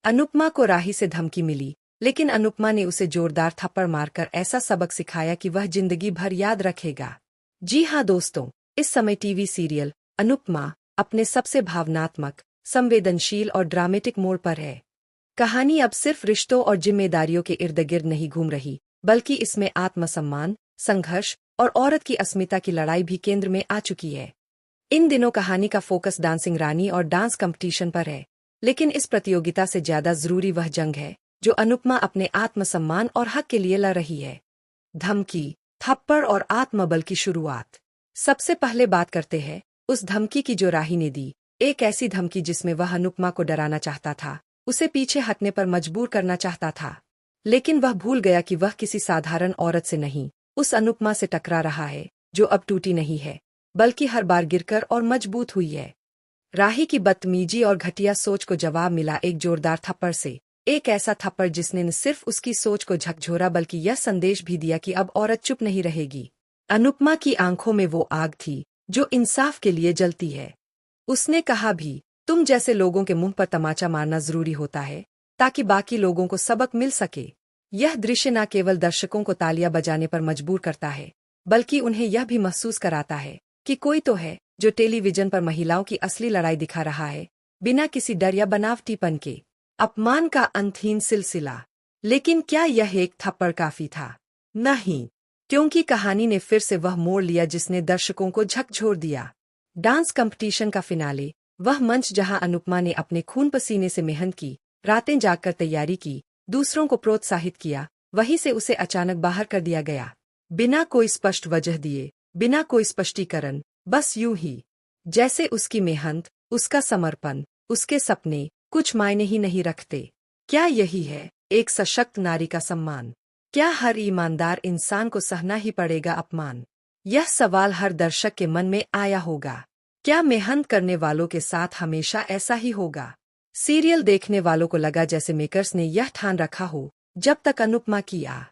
अनुपमा को राही से धमकी मिली, लेकिन अनुपमा ने उसे जोरदार थप्पड़ मारकर ऐसा सबक सिखाया कि वह जिंदगी भर याद रखेगा। जी हाँ दोस्तों, इस समय टीवी सीरियल अनुपमा अपने सबसे भावनात्मक, संवेदनशील और ड्रामेटिक मोड़ पर है। कहानी अब सिर्फ रिश्तों और जिम्मेदारियों के इर्द गिर्द नहीं घूम रही, बल्कि इसमें आत्मसम्मान, संघर्ष और औरत की अस्मिता की लड़ाई भी केंद्र में आ चुकी है। इन दिनों कहानी का फोकस डांसिंग रानी और डांस कंपटीशन पर है, लेकिन इस प्रतियोगिता से ज्यादा जरूरी वह जंग है जो अनुपमा अपने आत्मसम्मान और हक के लिए लड़ रही है। धमकी, थप्पड़ और आत्मबल की शुरुआत। सबसे पहले बात करते हैं उस धमकी की जो राही ने दी। एक ऐसी धमकी जिसमें वह अनुपमा को डराना चाहता था, उसे पीछे हटने पर मजबूर करना चाहता था। लेकिन वह भूल गया कि वह किसी साधारण औरत से नहीं, उस अनुपमा से टकरा रहा है जो अब टूटी नहीं है, बल्कि हर बार गिरकर और मजबूत हुई है। राही की बदतमीजी और घटिया सोच को जवाब मिला एक जोरदार थप्पड़ से। एक ऐसा थप्पड़ जिसने न सिर्फ उसकी सोच को झकझोरा बल्कि यह संदेश भी दिया कि अब औरत चुप नहीं रहेगी। अनुपमा की आंखों में वो आग थी जो इंसाफ के लिए जलती है। उसने कहा भी, तुम जैसे लोगों के मुंह पर तमाचा मारना जरूरी होता है ताकि बाकी लोगों को सबक मिल सके। यह दृश्य न केवल दर्शकों को तालियां बजाने पर मजबूर करता है, बल्कि उन्हें यह भी महसूस कराता है कि कोई तो है जो टेलीविजन पर महिलाओं की असली लड़ाई दिखा रहा है, बिना किसी डर या बनावटीपन के। अपमान का अंतहीन सिलसिला। लेकिन क्या यह एक थप्पड़ काफी था? नहीं, क्योंकि कहानी ने फिर से वह मोड़ लिया जिसने दर्शकों को झकझोर दिया। डांस कंपटीशन का फिनाले, वह मंच जहां अनुपमा ने अपने खून पसीने से मेहनत की, रातें जागकर तैयारी की, दूसरों को प्रोत्साहित किया, वहीं से उसे अचानक बाहर कर दिया गया। बिना कोई स्पष्ट वजह दिए, बिना कोई स्पष्टीकरण, बस यूं ही जैसे उसकी मेहनत, उसका समर्पण, उसके सपने कुछ मायने ही नहीं रखते। क्या यही है एक सशक्त नारी का सम्मान? क्या हर ईमानदार इंसान को सहना ही पड़ेगा अपमान? यह सवाल हर दर्शक के मन में आया होगा। क्या मेहनत करने वालों के साथ हमेशा ऐसा ही होगा? सीरियल देखने वालों को लगा जैसे मेकर्स ने यह ठान रखा हो जब तक अनुपमा किया।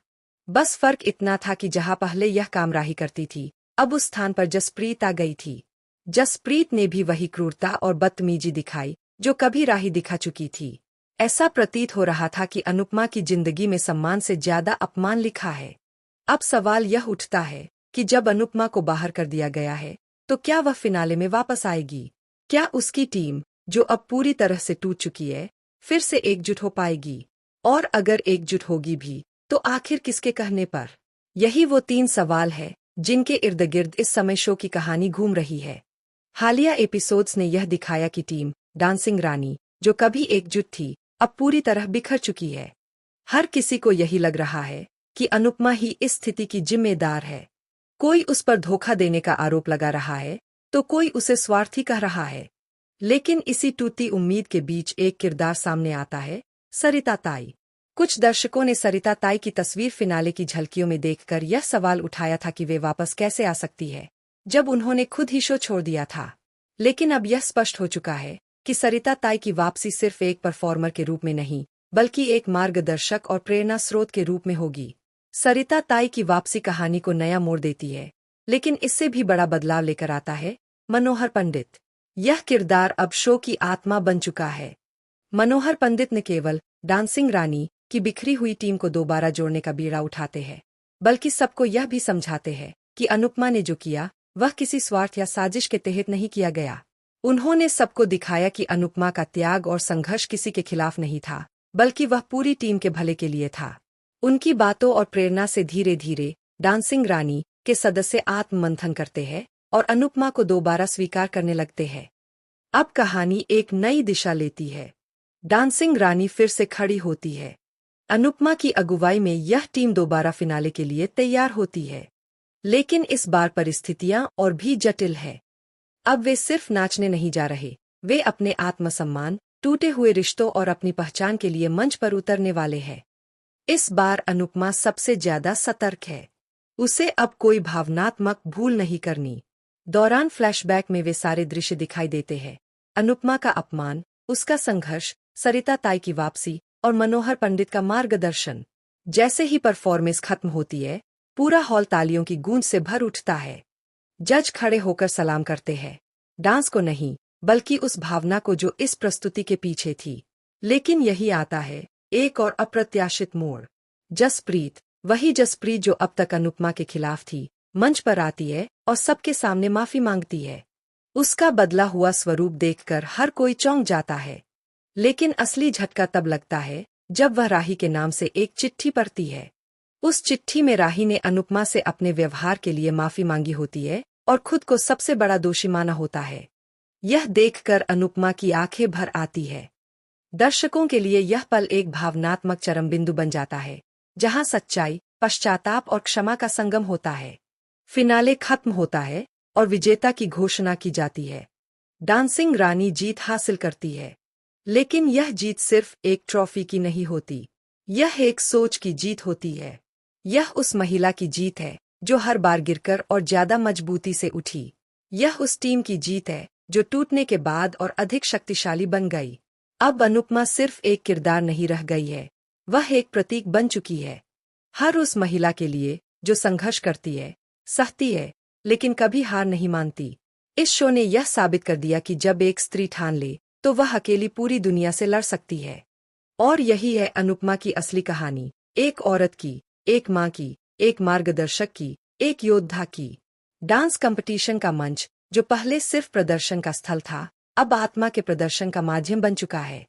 बस फर्क इतना था कि जहां पहले यह काम राही करती थी, अब उस स्थान पर जसप्रीत आ गई थी। जसप्रीत ने भी वही क्रूरता और बदतमीजी दिखाई जो कभी राही दिखा चुकी थी। ऐसा प्रतीत हो रहा था कि अनुपमा की जिंदगी में सम्मान से ज्यादा अपमान लिखा है। अब सवाल यह उठता है कि जब अनुपमा को बाहर कर दिया गया है, तो क्या वह फिनाले में वापस आएगी? क्या उसकी टीम, जो अब पूरी तरह से टूट चुकी है, फिर से एकजुट हो पाएगी? और अगर एकजुट होगी भी, तो आखिर किसके कहने पर? यही वो 3 सवाल है जिनके इर्द गिर्द इस समय शो की कहानी घूम रही है। हालिया एपिसोड्स ने यह दिखाया कि टीम डांसिंग रानी, जो कभी एकजुट थी, अब पूरी तरह बिखर चुकी है। हर किसी को यही लग रहा है कि अनुपमा ही इस स्थिति की जिम्मेदार है। कोई उस पर धोखा देने का आरोप लगा रहा है, तो कोई उसे स्वार्थी कह रहा है। लेकिन इसी टूटी उम्मीद के बीच एक किरदार सामने आता है, सरिता ताई। कुछ दर्शकों ने सरिता ताई की तस्वीर फिनाले की झलकियों में देखकर यह सवाल उठाया था कि वे वापस कैसे आ सकती है, जब उन्होंने खुद ही शो छोड़ दिया था। लेकिन अब यह स्पष्ट हो चुका है कि सरिता ताई की वापसी सिर्फ एक परफॉर्मर के रूप में नहीं, बल्कि एक मार्गदर्शक और प्रेरणा स्रोत के रूप में होगी। सरिता ताई की वापसी कहानी को नया मोड़ देती है, लेकिन इससे भी बड़ा बदलाव लेकर आता है मनोहर पंडित। यह किरदार अब शो की आत्मा बन चुका है। मनोहर पंडित न केवल डांसिंग रानी की बिखरी हुई टीम को दोबारा जोड़ने का बीड़ा उठाते हैं, बल्कि सबको यह भी समझाते हैं कि अनुपमा ने जो किया, वह किसी स्वार्थ या साजिश के तहत नहीं किया गया। उन्होंने सबको दिखाया कि अनुपमा का त्याग और संघर्ष किसी के खिलाफ नहीं था, बल्कि वह पूरी टीम के भले के लिए था। उनकी बातों और प्रेरणा से धीरे धीरे डांसिंग रानी के सदस्य आत्ममंथन करते हैं और अनुपमा को दोबारा स्वीकार करने लगते हैं। अब कहानी एक नई दिशा लेती है। डांसिंग रानी फिर से खड़ी होती है। अनुपमा की अगुवाई में यह टीम दोबारा फिनाले के लिए तैयार होती है। लेकिन इस बार परिस्थितियां और भी जटिल है। अब वे सिर्फ नाचने नहीं जा रहे, वे अपने आत्मसम्मान, टूटे हुए रिश्तों और अपनी पहचान के लिए मंच पर उतरने वाले हैं। इस बार अनुपमा सबसे ज्यादा सतर्क है। उसे अब कोई भावनात्मक भूल नहीं करनी। दौरान फ्लैशबैक में वे सारे दृश्य दिखाई देते हैं। अनुपमा का अपमान, उसका संघर्ष, सरिता ताई की वापसी और मनोहर पंडित का मार्गदर्शन। जैसे ही परफॉर्मेंस खत्म होती है, पूरा हॉल तालियों की गूंज से भर उठता है। जज खड़े होकर सलाम करते हैं। डांस को नहीं, बल्कि उस भावना को जो इस प्रस्तुति के पीछे थी। लेकिन यही आता है एक और अप्रत्याशित मोड़। जसप्रीत, वही जसप्रीत जो अब तक अनुपमा के खिलाफ थी, मंच पर आती है और सबके सामने माफी मांगती है। उसका बदला हुआ स्वरूप देखकर हर कोई चौंक जाता है। लेकिन असली झटका तब लगता है जब वह राही के नाम से एक चिट्ठी पढ़ती है। उस चिट्ठी में राही ने अनुपमा से अपने व्यवहार के लिए माफी मांगी होती है और खुद को सबसे बड़ा दोषी माना होता है। यह देखकर अनुपमा की आंखें भर आती है। दर्शकों के लिए यह पल एक भावनात्मक चरम बिंदु बन जाता है, जहां सच्चाई, पश्चाताप और क्षमा का संगम होता है। फिनाले खत्म होता है और विजेता की घोषणा की जाती है। डांसिंग रानी जीत हासिल करती है। लेकिन यह जीत सिर्फ एक ट्रॉफी की नहीं होती, यह एक सोच की जीत होती है। यह उस महिला की जीत है जो हर बार गिरकर और ज्यादा मजबूती से उठी। यह उस टीम की जीत है जो टूटने के बाद और अधिक शक्तिशाली बन गई। अब अनुपमा सिर्फ एक किरदार नहीं रह गई है, वह एक प्रतीक बन चुकी है। हर उस महिला के लिए जो संघर्ष करती है, सहती है, लेकिन कभी हार नहीं मानती। इस शो ने यह साबित कर दिया कि जब एक स्त्री ठान ले तो वह अकेली पूरी दुनिया से लड़ सकती है। और यही है अनुपमा की असली कहानी, एक औरत की, एक माँ की, एक मार्गदर्शक की, एक योद्धा की। डांस कंपटीशन का मंच, जो पहले सिर्फ प्रदर्शन का स्थल था, अब आत्मा के प्रदर्शन का माध्यम बन चुका है।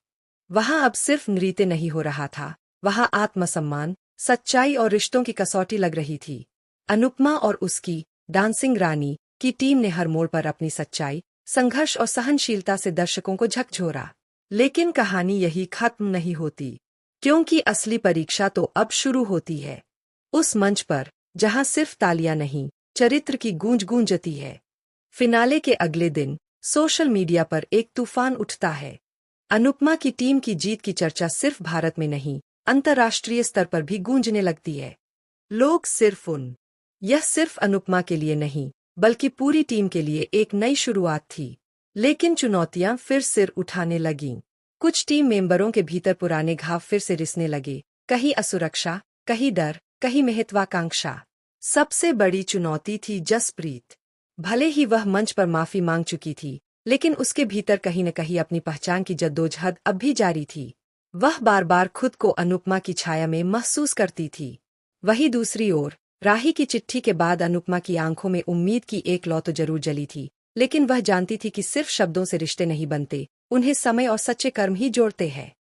वहां अब सिर्फ नृत्य नहीं हो रहा था, वहां आत्मसम्मान, सच्चाई और रिश्तों की कसौटी लग रही थी। अनुपमा और उसकी डांसिंग रानी की टीम ने हर मोड़ पर अपनी सच्चाई, संघर्ष और सहनशीलता से दर्शकों को झकझोरा। लेकिन कहानी यही खत्म नहीं होती, क्योंकि असली परीक्षा तो अब शुरू होती है। उस मंच पर जहां सिर्फ तालियां नहीं, चरित्र की गूंज गूंजती है। फिनाले के अगले दिन सोशल मीडिया पर एक तूफान उठता है। अनुपमा की टीम की जीत की चर्चा सिर्फ भारत में नहीं, अंतर्राष्ट्रीय स्तर पर भी गूंजने लगती है। लोग यह सिर्फ अनुपमा के लिए नहीं, बल्कि पूरी टीम के लिए एक नई शुरुआत थी। लेकिन चुनौतियां फिर सिर उठाने लगीं। कुछ टीम मेंबरों के भीतर पुराने घाव फिर से रिसने लगे, कहीं असुरक्षा, कहीं डर, कहीं महत्वाकांक्षा। सबसे बड़ी चुनौती थी जसप्रीत। भले ही वह मंच पर माफी मांग चुकी थी, लेकिन उसके भीतर कहीं न कहीं अपनी पहचान की जद्दोजहद अब भी जारी थी। वह बार बार खुद को अनुपमा की छाया में महसूस करती थी। वहीं दूसरी ओर राही की चिट्ठी के बाद अनुपमा की आंखों में उम्मीद की एक लौ तो जरूर जली थी, लेकिन वह जानती थी कि सिर्फ शब्दों से रिश्ते नहीं बनते, उन्हें समय और सच्चे कर्म ही जोड़ते हैं।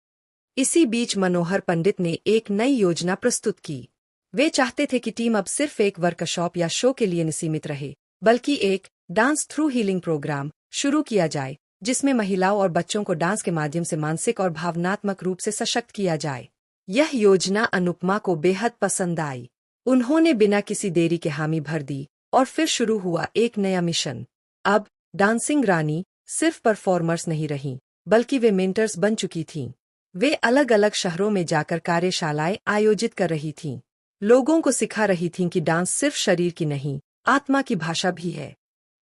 इसी बीच मनोहर पंडित ने एक नई योजना प्रस्तुत की। वे चाहते थे कि टीम अब सिर्फ एक वर्कशॉप या शो के लिए सीमित रहे, बल्कि एक डांस थ्रू हीलिंग प्रोग्राम शुरू किया जाए, जिसमें महिलाओं और बच्चों को डांस के माध्यम से मानसिक और भावनात्मक रूप से सशक्त किया जाए। यह योजना अनुपमा को बेहद पसंद आई। उन्होंने बिना किसी देरी के हामी भर दी और फिर शुरू हुआ एक नया मिशन। अब डांसिंग रानी सिर्फ परफॉर्मर्स नहीं रहीं, बल्कि वे मेंटर्स बन चुकी थीं। वे अलग अलग शहरों में जाकर कार्यशालाएं आयोजित कर रही थीं, लोगों को सिखा रही थीं कि डांस सिर्फ शरीर की नहीं, आत्मा की भाषा भी है।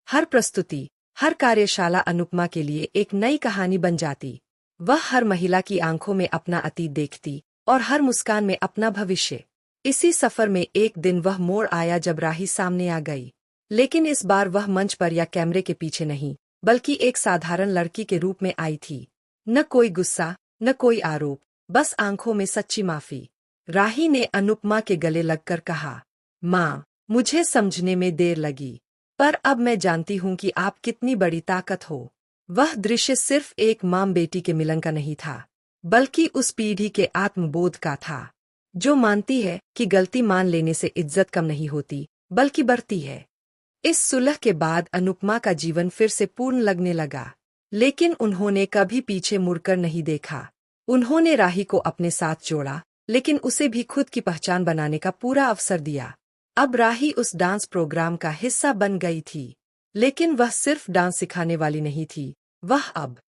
हर प्रस्तुति, हर कार्यशाला अनुपमा के लिए एक नई कहानी बन जाती। वह हर महिला की आंखों में अपना अतीत देखती और हर मुस्कान में अपना भविष्य। इसी सफर में एक दिन वह मोड़ आया जब राही सामने आ गई। लेकिन इस बार वह मंच पर या कैमरे के पीछे नहीं, बल्कि एक साधारण लड़की के रूप में आई थी। न कोई गुस्सा, न कोई आरोप, बस आंखों में सच्ची माफी। राही ने अनुपमा के गले लगकर कहा, माँ, मुझे समझने में देर लगी, पर अब मैं जानती हूँ कि आप कितनी बड़ी ताकत हो। वह दृश्य सिर्फ एक माँ बेटी के मिलन का नहीं था, बल्कि उस पीढ़ी के आत्मबोध का था, जो मानती है कि गलती मान लेने से इज्जत कम नहीं होती, बल्कि बढ़ती है। इस सुलह के बाद अनुपमा का जीवन फिर से पूर्ण लगने लगा, लेकिन उन्होंने कभी पीछे मुड़कर नहीं देखा। उन्होंने राही को अपने साथ जोड़ा, लेकिन उसे भी खुद की पहचान बनाने का पूरा अवसर दिया। अब राही उस डांस प्रोग्राम का हिस्सा बन गई थी, लेकिन वह सिर्फ डांस सिखाने वाली नहीं थी, वह अब